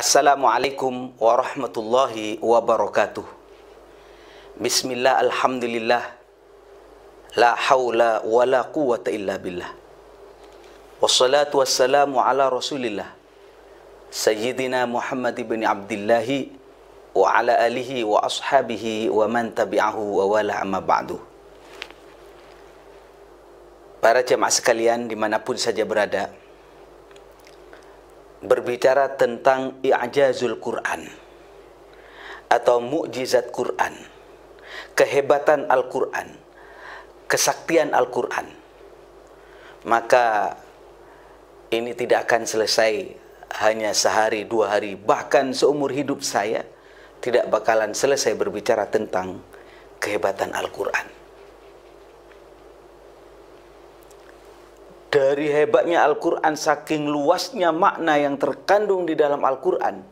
Assalamualaikum warahmatullahi wabarakatuh. Bismillah, alhamdulillah, la hawla wa la quwwata illa billah. Wassalatu wassalamu ala rasulillah Sayyidina Muhammad ibn Abdillahi wa ala alihi wa ashabihi wa man tabi'ahu wa wala amma ba'du. Para jemaah sekalian dimanapun saja berada, berbicara tentang i'jazul Quran atau mukjizat Quran, kehebatan Al-Quran, kesaktian Al-Quran, maka ini tidak akan selesai hanya sehari, 2 hari, bahkan seumur hidup saya tidak bakalan selesai berbicara tentang kehebatan Al-Quran. Dari hebatnya Al-Quran, saking luasnya makna yang terkandung di dalam Al-Quran,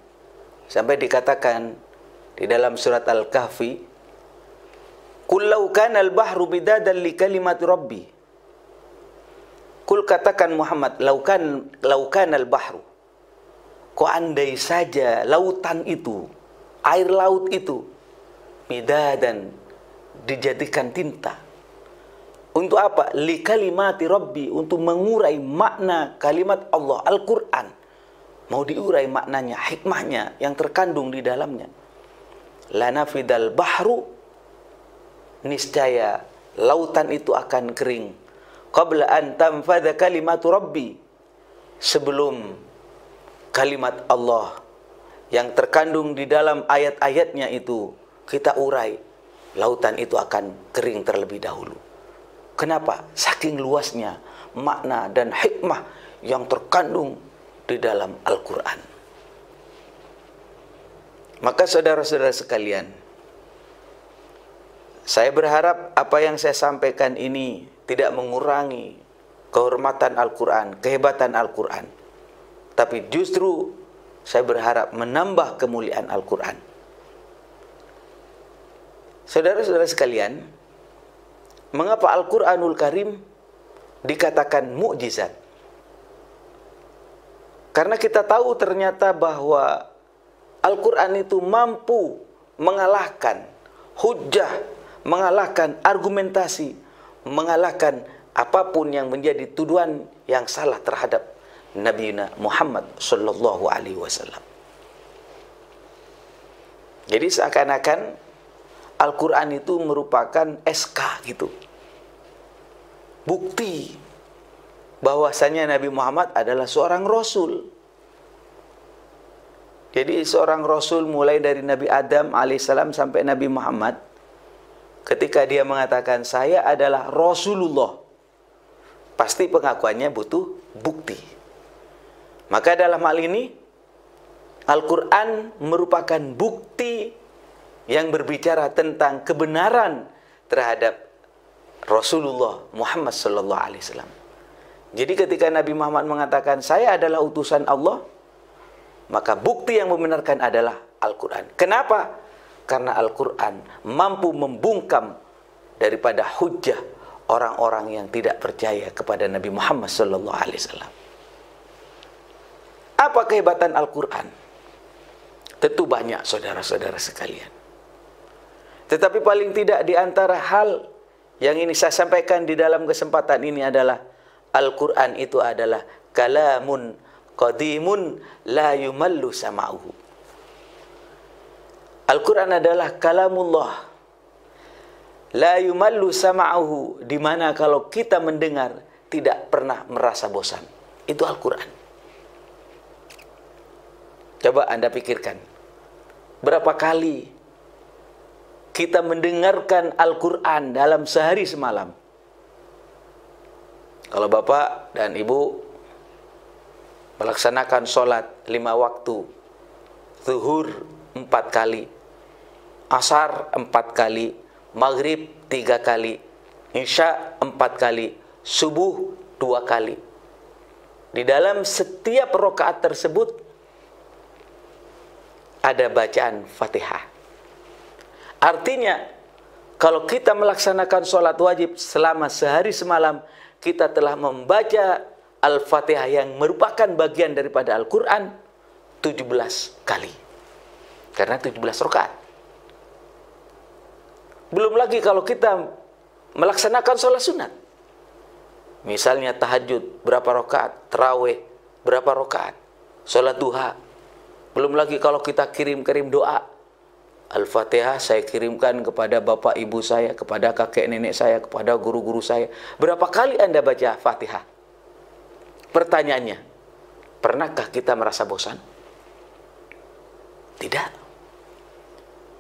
sampai dikatakan di dalam surat Al-Kahfi, "Qul law kana al-bahru bidadan li kalimati rabbi." Kul, katakan Muhammad, law kana al-bahru, kok andai saja lautan itu, air laut itu, bidadan, dijadikan tinta. Untuk apa? Li kalimati rabbi, untuk mengurai makna kalimat Allah, Al-Quran. Mau diurai maknanya, hikmahnya yang terkandung di dalamnya. Lanafidal bahru, niscaya lautan itu akan kering. Qabla an tanfadha kalimatu rabbi, sebelum kalimat Allah yang terkandung di dalam ayat-ayatnya itu kita urai, lautan itu akan kering terlebih dahulu. Kenapa? Saking luasnya makna dan hikmah yang terkandung di dalam Al-Quran. Maka saudara-saudara sekalian, saya berharap apa yang saya sampaikan ini tidak mengurangi kehormatan Al-Quran, kehebatan Al-Quran, tapi justru saya berharap menambah kemuliaan Al-Quran. Saudara-saudara sekalian, mengapa Al-Quranul Karim dikatakan mukjizat? Karena kita tahu ternyata bahwa Al-Quran itu mampu mengalahkan hujjah, mengalahkan argumentasi, mengalahkan apapun yang menjadi tuduhan yang salah terhadap Nabi Muhammad sallallahu alaihi wasallam. Jadi seakan-akan Al-Quran itu merupakan SK gitu, bukti bahwasanya Nabi Muhammad adalah seorang Rasul. Jadi seorang Rasul mulai dari Nabi Adam alaihissalam sampai Nabi Muhammad, ketika dia mengatakan saya adalah Rasulullah, pasti pengakuannya butuh bukti. Maka dalam hal ini Al-Quran merupakan bukti yang berbicara tentang kebenaran terhadap Rasulullah Muhammad sallallahu alaihi wasallam. Jadi ketika Nabi Muhammad mengatakan saya adalah utusan Allah, maka bukti yang membenarkan adalah Al-Quran. Kenapa? Karena Al-Quran mampu membungkam daripada hujjah orang-orang yang tidak percaya kepada Nabi Muhammad sallallahu alaihi wasallam. Apa kehebatan Al-Quran? Tentu banyak saudara-saudara sekalian. Tetapi paling tidak di antara hal yang ini saya sampaikan di dalam kesempatan ini adalah Al-Quran itu adalah kalamun qadimun la yumallu sama'uhu. Al-Quran adalah kalamullah la yumallu sama'uhu, di mana kalau kita mendengar tidak pernah merasa bosan. Itu Al-Quran. Coba Anda pikirkan, berapa kali kita mendengarkan Al-Quran dalam sehari semalam? Kalau Bapak dan Ibu melaksanakan sholat 5 waktu, zuhur 4 kali, asar 4 kali, maghrib 3 kali, isya 4 kali, subuh 2 kali. Di dalam setiap rakaat tersebut ada bacaan Fatihah. Artinya, kalau kita melaksanakan sholat wajib selama sehari semalam, kita telah membaca Al-Fatihah yang merupakan bagian daripada Al-Quran 17 kali. Karena 17 rakaat. Belum lagi kalau kita melaksanakan sholat sunat. Misalnya tahajud berapa rakaat, tarawih berapa rakaat, sholat duha. Belum lagi kalau kita kirim-kirim doa. Al-Fatihah saya kirimkan kepada bapak ibu saya, kepada kakek nenek saya, kepada guru-guru saya. Berapa kali Anda baca Fatihah? Pertanyaannya, pernahkah kita merasa bosan? Tidak.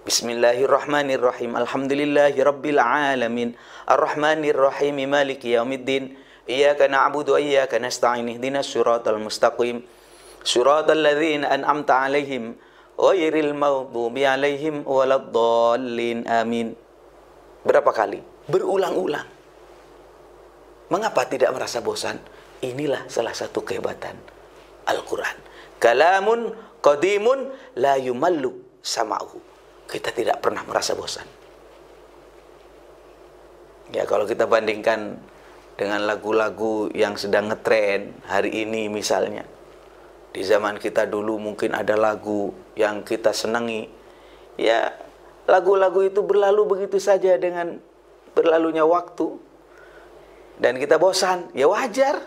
Bismillahirrahmanirrahim. Alhamdulillahi rabbil alamin. Ar-Rahmanirrahim. Maliki yaumiddin. Iyyaka na'budu wa iyyaka nasta'in. Ihdinas siratal mustaqim. Siratal ladzina an'amta 'alaihim ghairil maghdubi 'alaihim waladdallin. Amin. Berapa kali? Berulang-ulang. Mengapa tidak merasa bosan? Inilah salah satu kehebatan Al-Quran. Kalamun qadimun la yumallu sama'uhu. Kita tidak pernah merasa bosan. Ya, kalau kita bandingkan dengan lagu-lagu yang sedang ngetren hari ini misalnya. Di zaman kita dulu mungkin ada lagu yang kita senangi. Ya, lagu-lagu itu berlalu begitu saja dengan berlalunya waktu. Dan kita bosan, ya wajar.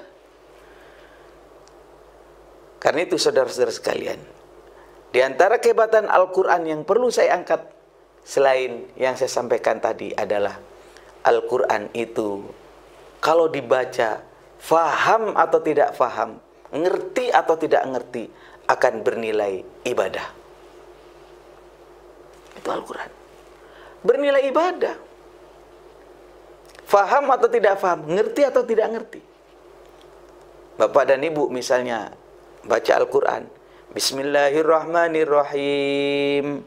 Karena itu saudara-saudara sekalian, di antara kehebatan Al-Quran yang perlu saya angkat selain yang saya sampaikan tadi adalah Al-Quran itu kalau dibaca, faham atau tidak faham, ngerti atau tidak ngerti, akan bernilai ibadah. Itu Al-Quran. Bernilai ibadah. Faham atau tidak faham, ngerti atau tidak ngerti. Bapak dan Ibu misalnya baca Al-Quran. Bismillahirrahmanirrahim.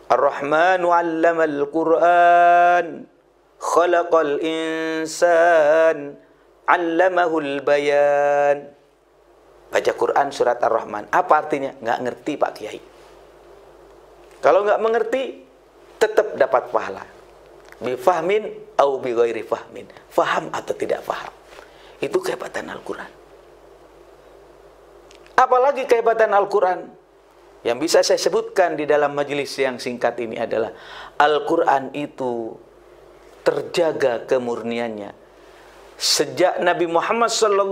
Ar-Rahmanu 'allamal Qur'an. Khalaqal insan. 'allamahul bayan. Baca Quran surat Ar-Rahman. Apa artinya? Nggak ngerti Pak Kiai. Kalau nggak mengerti, tetap dapat pahala. Bifahmin au bi ghairi fahmin. Faham atau tidak faham. Itu kehebatan Al-Quran. Apalagi kehebatan Al-Quran yang bisa saya sebutkan di dalam majelis yang singkat ini adalah Al-Quran itu terjaga kemurniannya sejak Nabi Muhammad SAW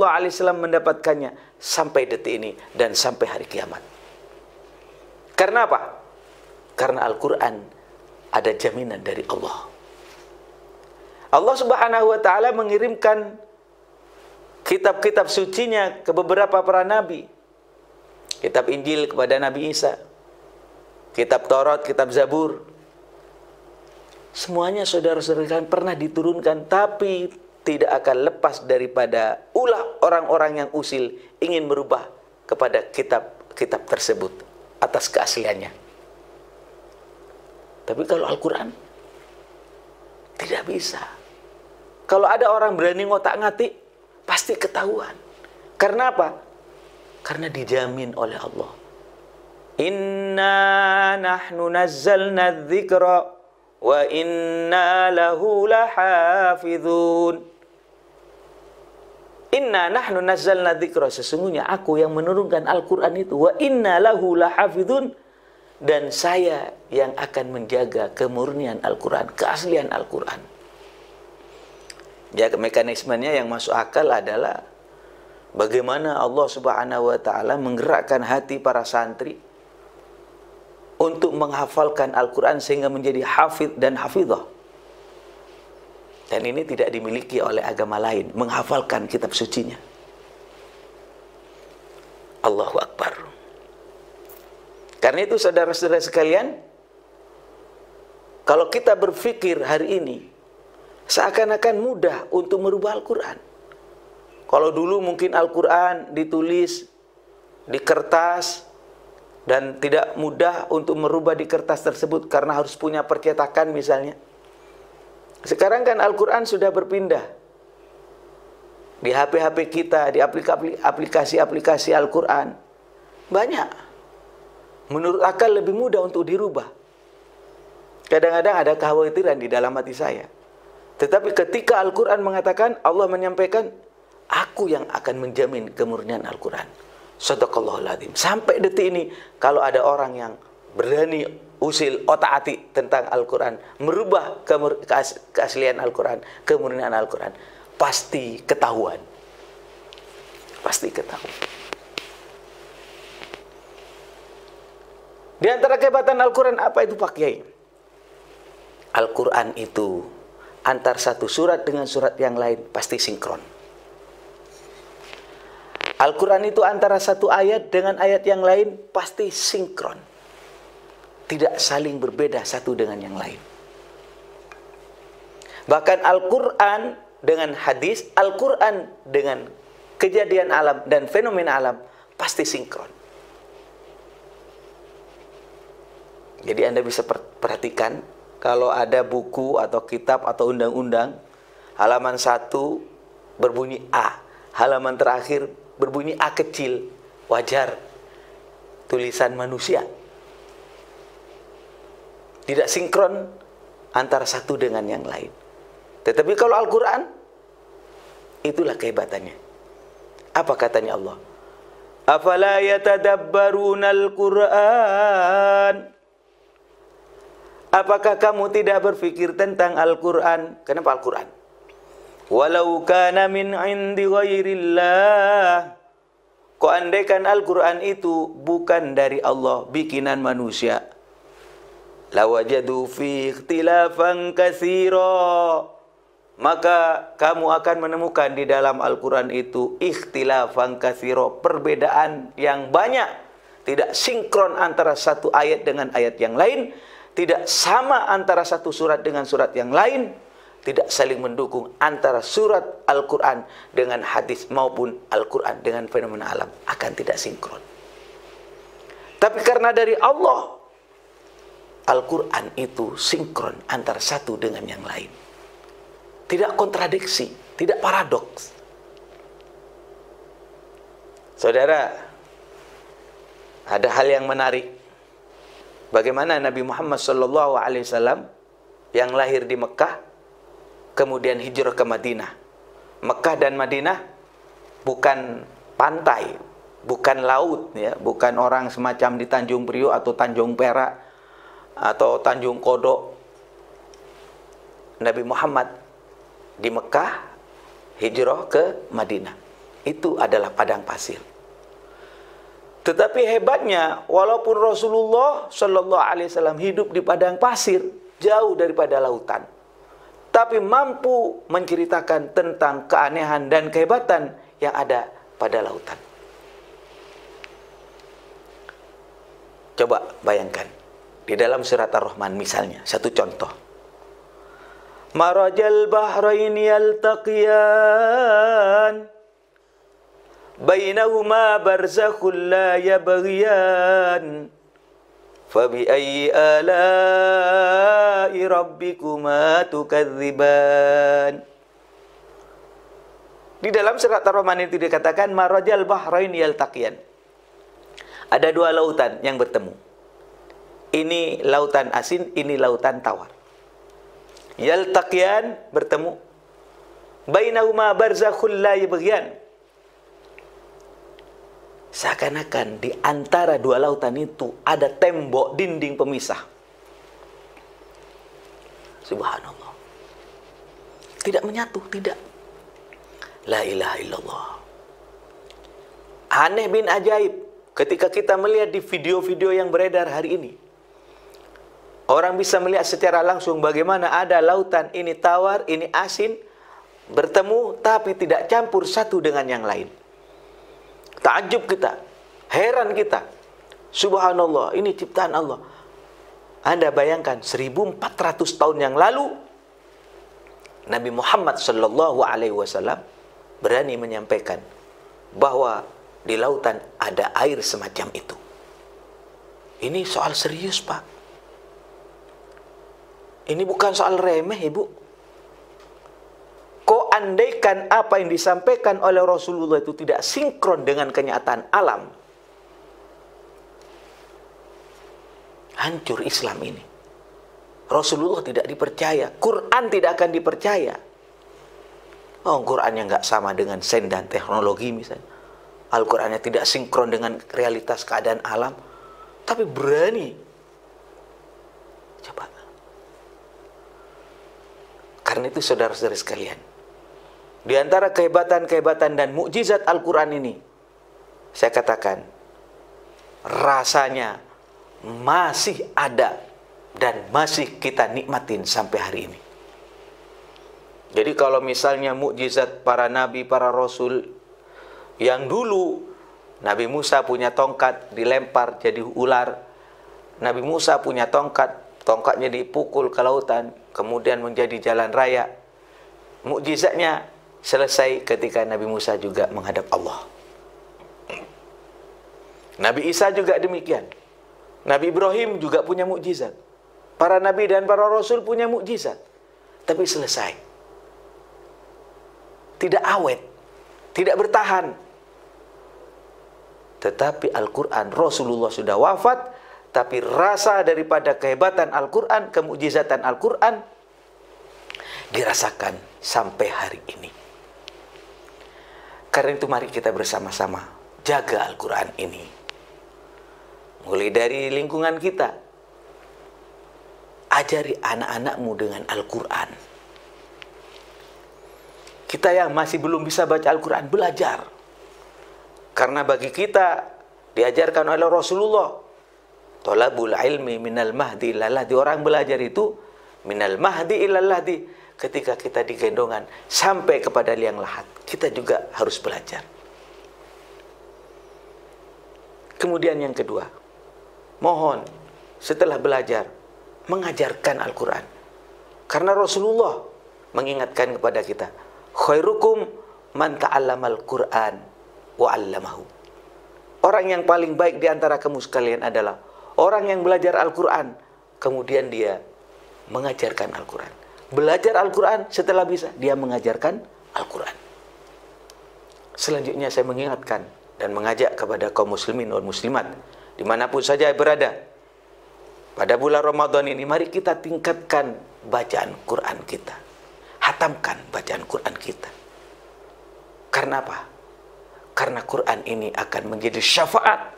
mendapatkannya sampai detik ini dan sampai hari kiamat. Karena apa? Karena Al-Quran ada jaminan dari Allah. Allah Subhanahu wa Ta'ala mengirimkan kitab-kitab sucinya ke beberapa para nabi. Kitab Injil kepada Nabi Isa, kitab Taurat, kitab Zabur. Semuanya saudara-saudara pernah diturunkan, tapi tidak akan lepas daripada ulah orang-orang yang usil ingin merubah kepada kitab-kitab tersebut atas keasliannya. Tapi kalau Al-Quran tidak bisa. Kalau ada orang berani ngotak-ngatik, pasti ketahuan. Karena apa? Karena dijamin oleh Allah. Inna nahnu nazzalna dzikra wa inna lahu lahafizun. Inna nahnu nazzalna dzikra, sesungguhnya aku yang menurunkan Al-Quran itu, wa inna lahu lahafizun, dan saya yang akan menjaga kemurnian Al-Quran, keaslian Al-Quran. Ya, mekanismenya yang masuk akal adalah bagaimana Allah Subhanahu wa Ta'ala menggerakkan hati para santri untuk menghafalkan Al-Quran sehingga menjadi hafidh dan hafidhah. Dan ini tidak dimiliki oleh agama lain, menghafalkan kitab sucinya. Allahu Akbar. Karena itu saudara-saudara sekalian, kalau kita berpikir hari ini, seakan-akan mudah untuk merubah Al-Quran. Kalau dulu mungkin Al-Quran ditulis di kertas dan tidak mudah untuk merubah di kertas tersebut karena harus punya percetakan misalnya. Sekarang kan Al-Quran sudah berpindah. Di HP-HP kita, di aplikasi-aplikasi Al-Quran. Banyak. Menurut akal lebih mudah untuk dirubah. Kadang-kadang ada kekhawatiran di dalam hati saya. Tetapi ketika Al-Quran mengatakan, Allah menyampaikan, aku yang akan menjamin kemurnian Al-Quran. Shadaqallahul adzim. Sampai detik ini kalau ada orang yang berani usil otak-atik tentang Al-Quran, merubah keaslian Al-Quran, kemurnian Al-Quran, pasti ketahuan. Pasti ketahuan. Di antara kehebatan Al-Quran apa itu Pak Kiai? Al-Quran itu antar satu surat dengan surat yang lain pasti sinkron. Al-Quran itu antara satu ayat dengan ayat yang lain pasti sinkron. Tidak saling berbeda satu dengan yang lain. Bahkan Al-Quran dengan hadis, Al-Quran dengan kejadian alam dan fenomena alam pasti sinkron. Jadi Anda bisa perhatikan, kalau ada buku atau kitab atau undang-undang, halaman 1 berbunyi A, halaman terakhir berbunyi A kecil, wajar, tulisan manusia. Tidak sinkron antara satu dengan yang lain. Tetapi kalau Al-Quran, itulah kehebatannya. Apa katanya Allah? Afala yatadabbaruna Al-Quran? Apakah kamu tidak berpikir tentang Al-Quran? Kenapa Al-Quran? Walau kana min indi ghairillah. Kok andaikan Al-Quran itu bukan dari Allah, bikinan manusia, lawajadu fi ikhtilafan katsira, maka kamu akan menemukan di dalam Al-Quran itu ikhtilafan katsira, perbedaan yang banyak, tidak sinkron antara satu ayat dengan ayat yang lain, tidak sama antara satu surat dengan surat yang lain, tidak saling mendukung antara surat Al-Quran dengan hadis maupun Al-Quran dengan fenomena alam, akan tidak sinkron. Tapi karena dari Allah, Al-Quran itu sinkron antara satu dengan yang lain. Tidak kontradiksi, tidak paradoks. Saudara, ada hal yang menarik. Bagaimana Nabi Muhammad SAW yang lahir di Mekah, kemudian hijrah ke Madinah. Mekah dan Madinah bukan pantai, bukan laut, ya, bukan orang semacam di Tanjung Priok atau Tanjung Perak atau Tanjung Kodok. Nabi Muhammad di Mekah, hijrah ke Madinah. Itu adalah padang pasir. Tetapi hebatnya, walaupun Rasulullah SAW hidup di padang pasir, jauh daripada lautan, tapi mampu menceritakan tentang keanehan dan kehebatan yang ada pada lautan. Coba bayangkan, di dalam surat Ar-Rahman misalnya, satu contoh. Marajal bahraini yaltaqiyan, bainahuma barzakhun la yabghiyan, fabi ayyi ala'i rabbikuma tukadziban. Di dalam surat Ar-Rahman itu dikatakan marajal bahrain yaltaqiyan. Ada dua lautan yang bertemu. Ini lautan asin, ini lautan tawar. Yaltaqiyan, bertemu. Bainahuma barzakhun la yabghiyan. Seakan-akan di antara dua lautan itu ada tembok dinding pemisah. Subhanallah. Tidak menyatu, tidak. La ilaha illallah. Aneh bin ajaib ketika kita melihat di video-video yang beredar hari ini. Orang bisa melihat secara langsung bagaimana ada lautan ini tawar, ini asin, bertemu tapi tidak campur satu dengan yang lain. Takjub kita, heran kita. Subhanallah, ini ciptaan Allah. Anda bayangkan 1400 tahun yang lalu Nabi Muhammad SAW berani menyampaikan bahwa di lautan ada air semacam itu. Ini soal serius, Pak. Ini bukan soal remeh, Ibu. Kok andaikan apa yang disampaikan oleh Rasulullah itu tidak sinkron dengan kenyataan alam, hancur Islam ini. Rasulullah tidak dipercaya, Quran tidak akan dipercaya. Oh, Quran yang nggak sama dengan sains dan teknologi misalnya. Al-Qur'annya tidak sinkron dengan realitas keadaan alam, tapi berani. Coba. Karena itu saudara-saudara sekalian, di antara kehebatan-kehebatan dan mukjizat Al-Qur'an ini, saya katakan, rasanya masih ada dan masih kita nikmatin sampai hari ini. Jadi kalau misalnya mukjizat para nabi, para rasul yang dulu, Nabi Musa punya tongkat dilempar jadi ular, Nabi Musa punya tongkat, tongkatnya dipukul ke lautan, kemudian menjadi jalan raya. Mukjizatnya selesai ketika Nabi Musa juga menghadap Allah. Nabi Isa juga demikian. Nabi Ibrahim juga punya mukjizat. Para nabi dan para rasul punya mukjizat. Tapi selesai. Tidak awet. Tidak bertahan. Tetapi Al-Quran, Rasulullah sudah wafat, tapi rasa daripada kehebatan Al-Quran, kemukjizatan Al-Quran dirasakan sampai hari ini. Karena itu mari kita bersama-sama jaga Al-Quran ini. Mulai dari lingkungan kita, ajari anak-anakmu dengan Al-Quran. Kita yang masih belum bisa baca Al-Quran, belajar. Karena bagi kita diajarkan oleh Rasulullah, thalabul ilmi minal mahdi ilal lahdi. Orang belajar itu minal mahdi ilal lahdi. Ketika kita digendongan sampai kepada liang lahat, kita juga harus belajar. Kemudian yang kedua, mohon setelah belajar mengajarkan Al-Quran. Karena Rasulullah mengingatkan kepada kita, khairukum man ta'allamal Qur'an wa 'allamahu. Orang yang paling baik di antara kamu sekalian adalah orang yang belajar Al-Quran, kemudian dia mengajarkan Al-Quran. Belajar Al-Quran, setelah bisa, dia mengajarkan Al-Quran. Selanjutnya saya mengingatkan dan mengajak kepada kaum muslimin dan muslimat, dimanapun saja berada, pada bulan Ramadan ini, mari kita tingkatkan bacaan Quran kita. Hatamkan bacaan Quran kita. Karena apa? Karena Quran ini akan menjadi syafaat.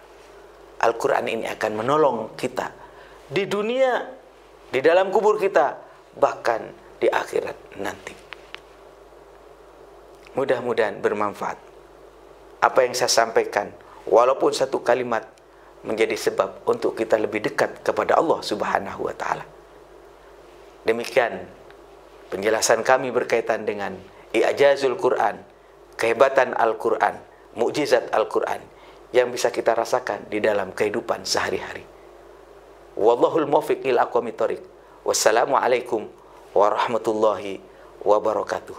Al-Quran ini akan menolong kita di dunia, di dalam kubur kita, bahkan di akhirat nanti. Mudah-mudahan bermanfaat apa yang saya sampaikan, walaupun satu kalimat menjadi sebab untuk kita lebih dekat kepada Allah Subhanahu wa Ta'ala. Demikian penjelasan kami berkaitan dengan i'jazul Quran, kehebatan Al-Quran, mukjizat Al-Quran yang bisa kita rasakan di dalam kehidupan sehari-hari. Wallahul muwaffiq ila aqwamit thoriq. Wassalamualaikum warahmatullahi wabarakatuh.